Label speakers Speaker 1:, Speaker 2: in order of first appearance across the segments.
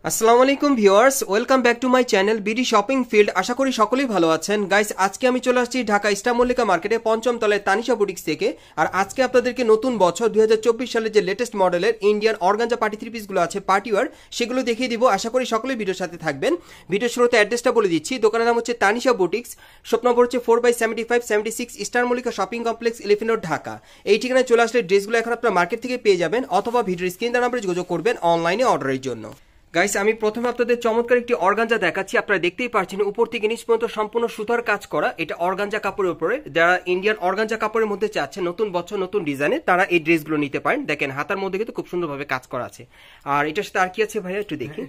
Speaker 1: আসসালামু আলাইকুম viewers, welcome back to my channel BD shopping field. আশা করি সকলেই ভালো আছেন। গাইস, আজকে আমি চলে আসছি ঢাকা স্টার মল্লিকা মার্কেটে পঞ্চম তলায় তানিশা বুটিক্স থেকে। আর আজকে আপনাদেরকে নতুন বছর 2024 সালের যে লেটেস্ট মডেলের ইন্ডিয়ান অর্গানজা পার্টি থ্রি পিসগুলো আছে পার্টি ওয়্যার, সেগুলো দেখিয়ে দিব। আশা করি সকলেই ভিডিওর সাথে থাকবেন। ভিডিওর শুরুতে অ্যাড্রেসটা বলে দিচ্ছি। দোকানের নাম হচ্ছে তানিশা বুটিক্স, শপ নম্বর হচ্ছে 4/75-76 star Mallika shopping complex, Elephant Road, Dhaka. এই ঠিকানায় চলে আসলে ড্রেসগুলো এখন আপনার মার্কেট থেকে পেয়ে যাবেন, অথবা ভিডিওর স্ক্রিন নাম্বারে যোগাযোগ করবেন অনলাইনে অর্ডারের জন্য। গাইস, আমি প্রথমে আপনাদের চমৎকার একটি অর্গানজা দেখাচ্ছি। আপনারা দেখতেই পাচ্ছেন উপর থেকে নিচ পর্যন্ত সম্পূর্ণ সুতার কাজ করা। এটা অর্গানজা কাপড়ের উপরে। যারা ইন্ডিয়ান অর্গানজা কাপড়ের মধ্যে চাচ্ছেন নতুন বছর নতুন ডিজাইনে, তারা এই ড্রেসগুলো নিতে পারেন। দেখেন হাতার মধ্যে কিন্তু খুব সুন্দরভাবে কাজ করা আছে। আর এটার সাথে আর কি আছে ভাইয়া একটু দেখি।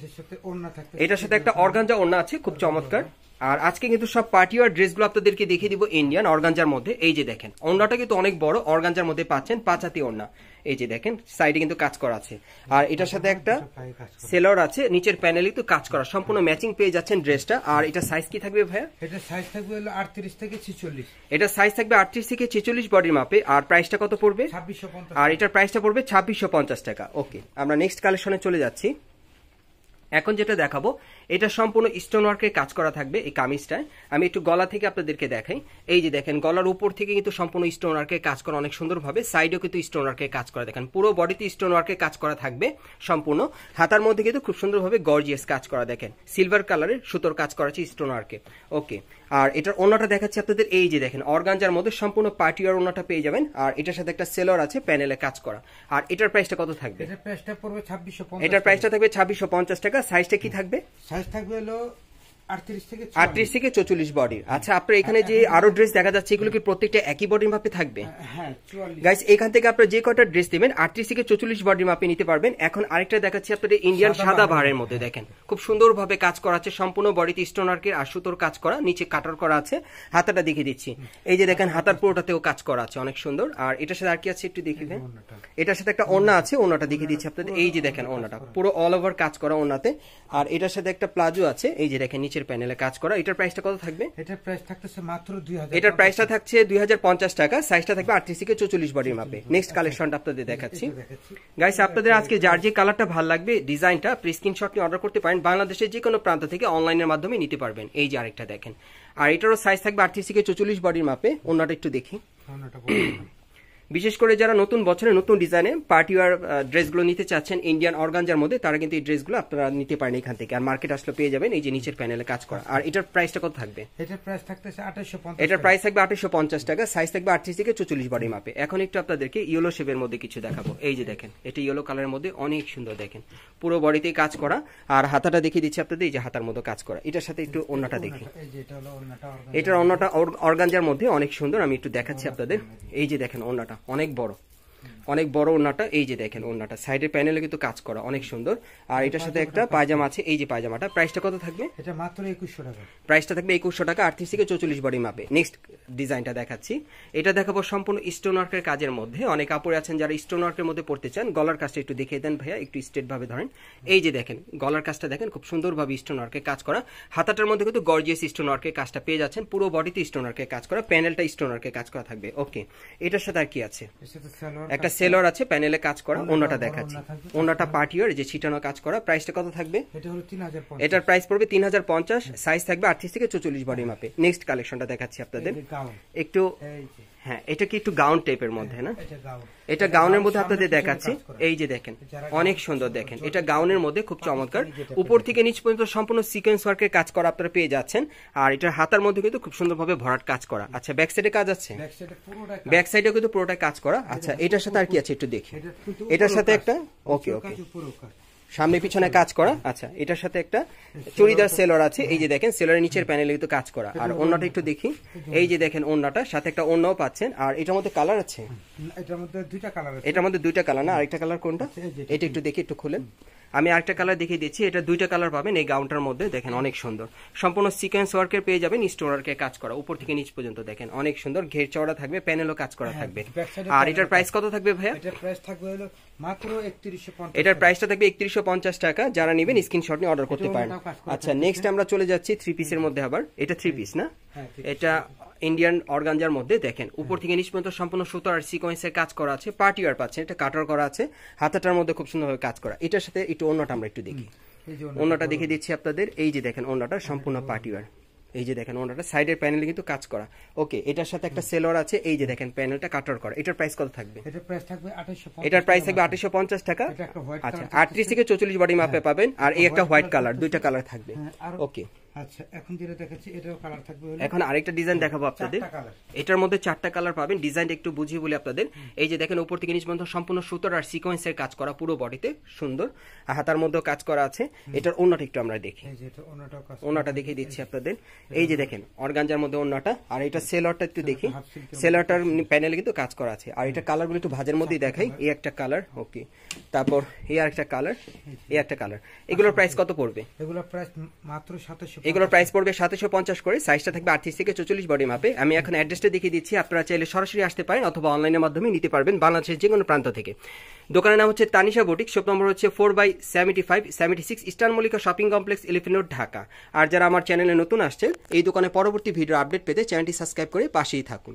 Speaker 1: এটার সাথে একটা অর্গানজা ওড়না আছে, খুব চমৎকার। আর আজকে কিন্তু সব পার্টি ওয়্যার ড্রেসগুলো আপনাদেরকে দেখিয়ে দিব ইন্ডিয়ান অর্গানজার মধ্যে। এই যে দেখেন ওড়নাটা কিন্তু অনেক বড় অর্গানজার মধ্যে পাচ্ছেন, 5 হাতি ওড়না। এই যে দেখেন সাইডে কিন্তু কাজ করা আছে। আর এটার সাথে একটা সেলর আছে, নিচের প্যানেলে তো কাজ করা, সম্পূর্ণ ম্যাচিং পেয়ে যাচ্ছেন ড্রেসটা। আর এটা সাইজ কি থাকবে ভাইয়া?
Speaker 2: এটা সাইজ থাকবে 38 থেকে 46।
Speaker 1: এটা সাইজ থাকবে 38 থেকে 46 বডির মাপে। আর প্রাইসটা কত পড়বে?
Speaker 2: 2650।
Speaker 1: আর এটার প্রাইসটা পড়বে 2650 টাকা। ওকে, আমরা নেক্সট কালেকশনে চলে যাচ্ছি। এখন যেটা দেখাবো এটা সম্পূর্ণ স্টোন ওয়ার্কের কাজ করা থাকবে। এই কামিজটায় আমি একটু গলা থেকে আপনাদেরকে দেখাই। এই যে দেখেন গলার উপর থেকে কিন্তু সম্পূর্ণ স্টোন ওয়ার্কের কাজ করা অনেক সুন্দরভাবে। সাইডেও কিন্তু স্টোন ওয়ার্কের কাজ করা, দেখেন পুরো বডিতে স্টোন ওয়ার্কের কাজ করা থাকবে সম্পূর্ণ। হাতার মধ্যে কিন্তু খুব সুন্দরভাবে গর্জিয়াস কাজ করা, দেখেন সিলভার কালারের সুতোর কাজ করা আছে স্টোন ওয়ার্কে। ওকে, আর এটার ওড়নাটা দেখাচ্ছি আপনাদের। এই যে দেখেন অর্গানজার মধ্যে সম্পূর্ণ পার্টি ওয়্যার ওড়নাটা পেয়ে যাবেন। আর এটার সাথে একটা সেলর আছে প্যানেলে কাজ করা। আর এটার প্রাইসটা কত থাকবে?
Speaker 2: এটার প্রাইসটা পড়বে 2650।
Speaker 1: এটার প্রাইসটা থাকবে 2650 টাকা। সাইজটা কি থাকবে?
Speaker 2: সাইজ থাকবে হলো 38 থেকে
Speaker 1: 44 বডির। আচ্ছা, আপনার এখানে যে আরো ড্রেস দেখা যাচ্ছে এগুলো কি প্রত্যেকটা একই বডির মাপে থাকবে?
Speaker 2: হ্যাঁ 44।
Speaker 1: গাইস, এখান থেকে আপনারা যে কয়টা ড্রেস নেবেন 38 থেকে 44 বডির মাপে নিতে পারবেন। এখন আরেকটা দেখাচ্ছি আপনাদের ইন্ডিয়ান সাদা বাহারের মধ্যে। দেখেন খুব সুন্দরভাবে কাজ করা আছে, সম্পূর্ণ বডিতে স্টোন ওয়ার্কের আর সুতোর কাজ করা, নিচে কাটার করা আছে। হাতাটা দেখিয়ে দিচ্ছি। এই যে দেখেন হাতার পুরোটাতেও কাজ করা আছে, অনেক সুন্দর। আর এটার সাথে আর কি আছে একটু দেখিয়ে দেন। এটার সাথে একটা ওড়না আছে, ওড়নাটা দেখিয়ে দিচ্ছি আপনাদের। এই যে দেখেন ওড়নাটা পুরো অল ওভার কাজ করা ওড়নাতে। আর এটার সাথে একটা প্লাজো আছে, এই যে দেখেন নিচের প্যানেলে কাজ করা। এটার প্রাইসটা কত থাকবে?
Speaker 2: এটার প্রাইস থাকতেছে মাত্র 2000।
Speaker 1: এটার প্রাইসটা থাকছে 2050 টাকা। সাইজটা থাকবে 38 থেকে 44 বডির মাপে। নেক্সট কালেকশনটা আপনাদের দেখাচ্ছি। গাইস, আপনাদের আজকে যার যে কালারটা ভালো লাগবে ডিজাইনটা আপনি স্ক্রিনশট নিয়ে অর্ডার করতে পারেন। বাংলাদেশের যে কোনো প্রান্ত থেকে অনলাইনের মাধ্যমে নিতে পারবেন। এই যে আরেকটা দেখেন। আর এটারও সাইজ থাকবে 38 থেকে 44 বডির মাপে। ওনাটা একটু দেখি। বিশেষ করে যারা নতুন বছরে নতুন ডিজাইনে পার্টি ওয়্যার ড্রেসগুলো নিতে চাচ্ছেন ইন্ডিয়ান অর্গানজার মধ্যে, তারা কিন্তু এই ড্রেসগুলো আপনারা নিতে পারেন এখান থেকে। আর মার্কেট আসলে পেয়ে যাবেন এই যে নিচের প্যানেলে কাজ করা। আর এটার প্রাইসটা কত থাকবে?
Speaker 2: এটার প্রাইস থাকতেছে 2850।
Speaker 1: এটার প্রাইস থাকবে 2850 টাকা। সাইজ থাকবে 38 থেকে 44 বডির মাপে। এখন একটু আপনাদেরকে ইয়েলো শেপের মধ্যে কিছু দেখাবো। এই যে দেখেন এটা ইয়েলো কালারের মধ্যে অনেক সুন্দর, দেখেন পুরো বডিতেই কাজ করা। আর হাতাটা দেখিয়ে দিচ্ছি আপনাদের, এই যে হাতার মধ্যে কাজ করা। এটার সাথে একটু ওড়নাটা দেখি। এটার ওড়নাটা অর্গানজার মধ্যে অনেক সুন্দর, আমি একটু দেখাচ্ছি আপনাদের। এই যে দেখেন ওড়নাটা অনেক বড়, অনেক বড় ওড়নাটা। এই যে দেখেন ওড়নাটা সাইডের প্যানেলে কিন্তু কাজ করা অনেক সুন্দর। আর এটার সাথে একটা পায়জামা আছে, এই যে পায়জামাটা। প্রাইসটা কত থাকবে?
Speaker 2: এটা মাত্র 2100 টাকা।
Speaker 1: প্রাইসটা থাকবে 2100 টাকা, 38 থেকে 44 বডি মাপে। নেক্সট ডিজাইনটা দেখাচ্ছি। এটা দেখাবো সম্পূর্ণ স্টোন ওয়ার্কের কাজের মধ্যে। অনেক কাপড় আছেন যারা স্টোন ওয়ার্কের মধ্যে পড়তে চান। গলার কাজটা একটু দেখিয়ে দেন ভাইয়া, একটু স্ট্রেট ভাবে ধরেন। এই যে দেখেন গলার কাজটা দেখেন খুব সুন্দরভাবে স্টোন ওয়ার্কের কাজ করা। হাতাটার মধ্যে কিন্তু গর্জিয়াস স্টোন ওয়ার্কের কাজটা পেয়ে যাচ্ছেন। পুরো বডিতে স্টোন ওয়ার্কের কাজ করা, প্যানেলটা স্টোন ওয়ার্কের কাজ করা থাকবে। ওকে, এটার সাথে আর কি আছে? একটা সেলর আছে প্যানেলে কাজ করা। ওনাটা দেখাচ্ছি। ওনাটা পার্টি ওয়্যার যে ছিটানো কাজ করা। প্রাইসটা কত থাকবে?
Speaker 2: এটা হলো 3050।
Speaker 1: এটার প্রাইস পড়বে 3050। সাইজ থাকবে 38 থেকে 44 বডি মাপে। নেক্সট কালেকশনটা দেখাচ্ছি আপনাদের। একটু হ্যাঁ, এটা কি একটু গাউন টাইপের মধ্যে না? এটা গাউনের মধ্যে আপনাদের দেখাচ্ছি। এই যে দেখেন অনেক সুন্দর, দেখেন এটা গাউনের মধ্যে খুব চমৎকার। উপর থেকে নিচ পর্যন্ত সম্পূর্ণ সিকোয়েন্স ওয়ার্কের কাজ করা আপনারা পেয়ে যাচ্ছেন। আর এটার হাতার মধ্যে কিন্তু খুব সুন্দরভাবে ভরাট কাজ করা। আচ্ছা, ব্যাক সাইডে কাজ আছে? ব্যাক সাইডেও কিন্তু পুরোটা কাজ করা। আচ্ছা, এটার সাথে আর কি আছে একটু দেখি। এটার সাথে একটা ওকে ওকে সামনে পিছনে কাজ করা। আচ্ছা, এটার সাথে একটা চুড়িদার সেলর আছে। এই যে দেখেন সেলরের নিচের প্যানেলে কিন্তু কাজ করা। আর ওড়নাটা একটু দেখি। এই যে দেখেন ওড়নাটা সাথে একটা ওড়নাও পাচ্ছেন। আর এটার মধ্যে কালার আছে?
Speaker 2: এটার মধ্যে দুইটা কালার আছে।
Speaker 1: এটার মধ্যে দুইটা কালার না? আরেকটা কালার কোনটা? এটা একটু দেখি, একটু খুলেন। আমি আরেকটা কালার দেখিয়ে দিচ্ছি। এটা দুইটা কালার পাবেন এই গাউনটার মধ্যে। দেখেন অনেক সুন্দর, সম্পূর্ণ সিকোয়েন্স ওয়ার্কের পেয়ে যাবেন, স্টোন ওয়ার্কের কাজ করা উপর থেকে নিচ পর্যন্ত। দেখেন অনেক সুন্দর, ঘের চওড়া থাকবে, প্যানেলও কাজ করা থাকবে। আর এটার প্রাইস কত থাকবে ভাইয়া?
Speaker 2: এটার প্রাইস থাকবে হলো মাত্র 3150।
Speaker 1: এটার প্রাইসটা থাকবে 3150 টাকা। যারা নেবেন স্ক্রিনশট নিয়ে অর্ডার করতে পারেন। আচ্ছা, নেক্সট আমরা চলে যাচ্ছি থ্রি পিসের মধ্যে। আবার এটা থ্রি পিস না? এটা ইন্ডিয়ান অর্গানজার মধ্যে। দেখেন উপর থেকে নিচ পর্যন্ত সম্পূর্ণ সুতো আর সিকোয়েন্সের কাজ করা আছে। পার্টি ওয়্যার পাচ্ছেন, এটা কাটার করা আছে। হাতাটার মধ্যে খুব সুন্দরভাবে কাজ করা। এটার সাথে একটু অন্যটা আমরা একটু দেখি।
Speaker 2: এই যে
Speaker 1: ওন্নাটা দেখিয়ে দিচ্ছি আপনাদের। এই যে দেখেন ওন্নাটা সম্পূর্ণ পার্টিওয়ার। এই যে দেখেন ওনাটা সাইডের প্যানেলে কিন্তু কাজ করা। ওকে, এটার সাথে একটা সেলর আছে। এই যে দেখেন প্যানেলটা কাটার করা। এটার প্রাইস কত থাকবে?
Speaker 2: এটার প্রাইস থাকবে 2850।
Speaker 1: এটার প্রাইস থাকবে 2850 টাকা। আচ্ছা, 38 থেকে 44 বডি মাপে পাবেন। আর এই একটা হোয়াইট কালার, দুইটা কালার থাকবে। ওকে,
Speaker 2: আচ্ছা এখন যেটা দেখাচ্ছি এটাও কালার থাকবে।
Speaker 1: এখন আরেকটা ডিজাইন দেখাবো আপনাদের। এটার মধ্যে 4টা কালার পাবেন। ডিজাইনটা একটু বুঝিয়ে বলি আপনাদের। এই যে দেখেন উপর থেকে নিচ পর্যন্ত সম্পূর্ণ সুতোর আর সিকোয়েন্সের কাজ করা, পুরো বডিতে সুন্দর। আর হাতার মধ্যেও কাজ করা আছে। এটার ওন্নাটা একটু আমরা দেখি।
Speaker 2: এই যে এটা ওন্নাটাও কাজ,
Speaker 1: ওন্নাটা দেখিয়ে দিচ্ছি আপনাদের। এই যে দেখেন অর্গানজার মধ্যে ওন্নাটা। আর এটা সেলরটা একটু দেখি। সেলরটার প্যানেলে কিন্তু কাজ করা আছে। আর এটা কালারগুলো একটু ভাঁজের মধ্যেই দেখাই। এই একটা কালার, ওকে, তারপর এই আরেকটা কালার, এই একটা কালার। এগুলোর প্রাইস কত পড়বে?
Speaker 2: এগুলোর প্রাইস মাত্র 2750।
Speaker 1: এগুলোর প্রাইস পড়বে 2750 করে। সাইজটা থাকবে 38 থেকে 44 বডি মাপে। আমি এখন অ্যাড্রেসটা দেখিয়ে দিচ্ছি। আপনারা চাইলে সরাসরি আসতে পারেন অথবা অনলাইনের মাধ্যমে নিতে পারবেন বাংলাদেশের যে কোনো প্রান্ত থেকে। দোকানের নাম হচ্ছে তানিশা বুটিক, শপ নম্বর হচ্ছে 4/75-76 Eastern Mallika shopping complex, Elephant Road, Dhaka. আর যারা আমার চ্যানেলে নতুন আসছেন, এই দোকানে পরবর্তী ভিডিও আপডেট পেতে চ্যানেলটি সাবস্ক্রাইব করে পাশেই থাকুন।